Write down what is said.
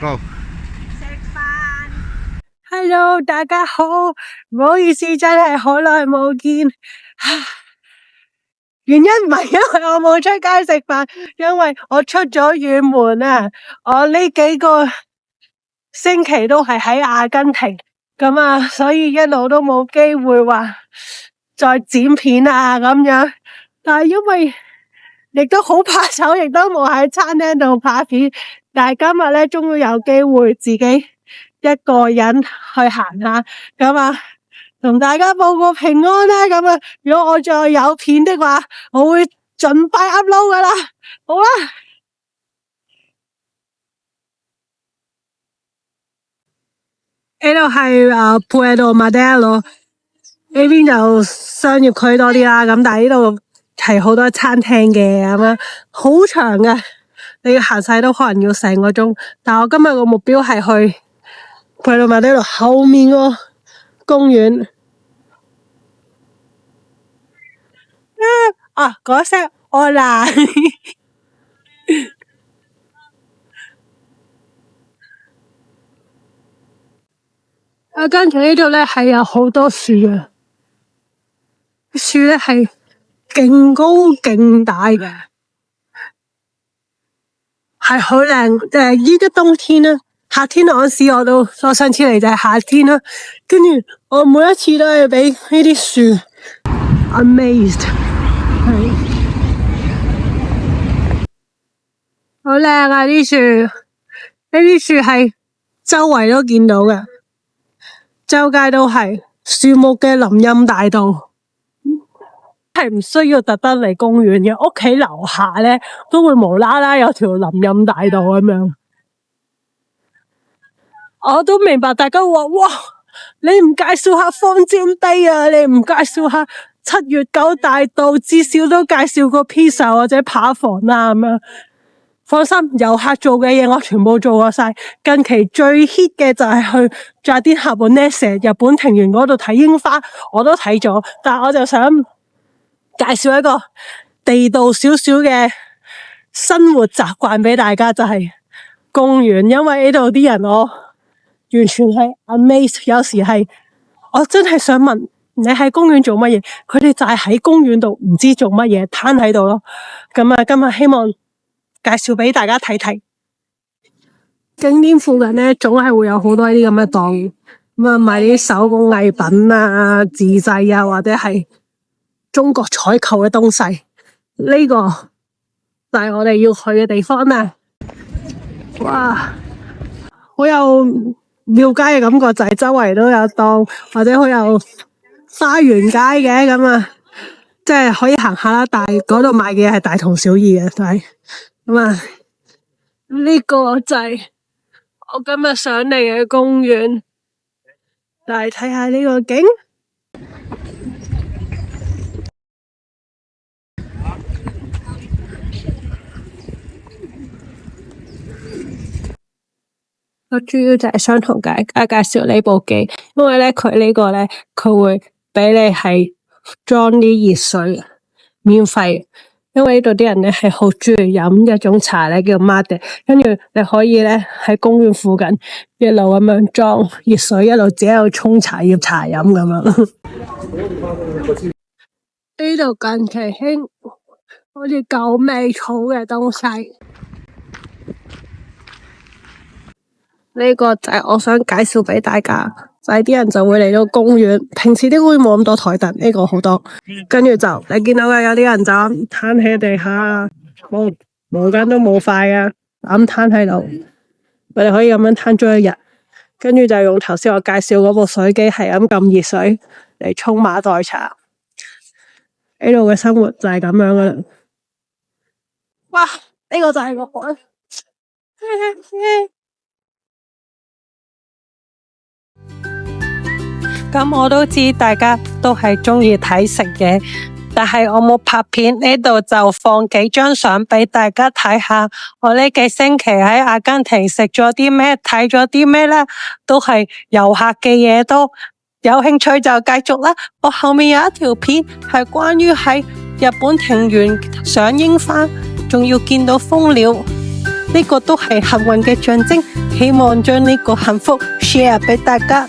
Go 食飯。Hello， 大家好，唔好意思，真係好耐冇見。原因唔係因為我冇出街食飯，因為我出咗遠門啊！我呢幾個星期都係喺阿根廷，咁啊，所以一路都冇機會話再剪片啊咁樣。但係因為亦都好怕醜，亦都冇喺餐廳度拍片。但係今日咧，終於有機會自己一個人去行下，咁啊，同大家報個平安啦。咁啊，如果我再有片的話，我會盡快 upload 噶啦。好啦，呢度係Puerto Madero，呢邊就商業區多啲啦。咁但係呢度係好多餐廳嘅，咁樣好長嘅，你要行晒都可能要成個鐘。但係我今日個目標係去Puerto Madero後面個公園。嗰聲我啦。阿根廷呢度咧係有好多樹嘅，樹咧係勁高勁大嘅，係好靚。依家冬天啦，夏天嗰時我上次嚟就係夏天啦，跟住我每一次都係俾呢啲樹 amazed， 係好靚啊！啲樹，呢啲樹係周圍都見到嘅，周街都係樹木嘅林蔭大道，係唔需要特登嚟公園嘅，屋企樓下咧都會無啦啦有條林蔭大道咁樣。我都明白大家話，哇，你唔介紹下方尖碑啊？你唔介紹下7月9大道，至少都介紹個披薩或者扒房啦咁樣。放心，遊客做嘅嘢我全部做過晒。近期最 hit 嘅就係去Jardín Japonés日本庭園嗰度睇櫻花，我都睇咗。但係我就想介紹一個地道少少嘅生活習慣俾大家，就係公園。因為呢度啲人我完全係 amazed， 有時係我真係想問你喺公園做乜嘢，佢哋就係喺公園度唔知做乜嘢，攤喺度咯。咁啊，今日希望介紹俾大家睇睇，景點附近咧總係會有好多呢啲咁嘅檔，咁啊賣啲手工藝品啊、自製啊，或者係中國採購嘅東西。呢個就係我哋要去嘅地方啦。哇，好有廟街嘅感覺，就係周圍都有檔，或者好有花園街嘅咁啊，即係可以行下啦。但係嗰度賣嘅嘢係大同小異嘅，就係咁啊，呢個就係我今日上嚟嘅公園，嚟睇下呢個景。我主要就係想同大家介紹呢部機，因為咧佢呢個咧佢會俾你係裝啲熱水，免費。因為呢度啲人咧係好中意飲一種茶咧叫 mate， 跟住你可以咧喺公園附近一路咁樣裝熱水，一路自己喺度沖茶葉茶飲咁樣。呢度近期興好似狗尾草嘅東西。呢個就係我想介紹俾大家，就係啲人就會嚟到公園，平時啲公園冇咁多台凳，呢個好多，跟住就你見到嘅有啲人就咁攤喺地下，毛巾都冇塊啊，咁攤喺度，我哋可以咁樣攤咗一日，跟住就用頭先我介紹嗰部水機係咁撳熱水嚟沖馬黛茶。呢度嘅生活就係咁樣噶啦。哇！呢個就係個海。咁我都知大家都係中意睇食嘅，但係我冇拍片，呢度就放幾張相俾大家睇下。我呢幾星期喺阿根廷食咗啲咩，睇咗啲咩啦，都係遊客嘅嘢都。有興趣就繼續啦。我後面有一條片係關於喺日本庭園賞櫻花，仲要見到蜂鳥。呢個都係幸運嘅象徵，希望將呢個幸福 share 俾大家。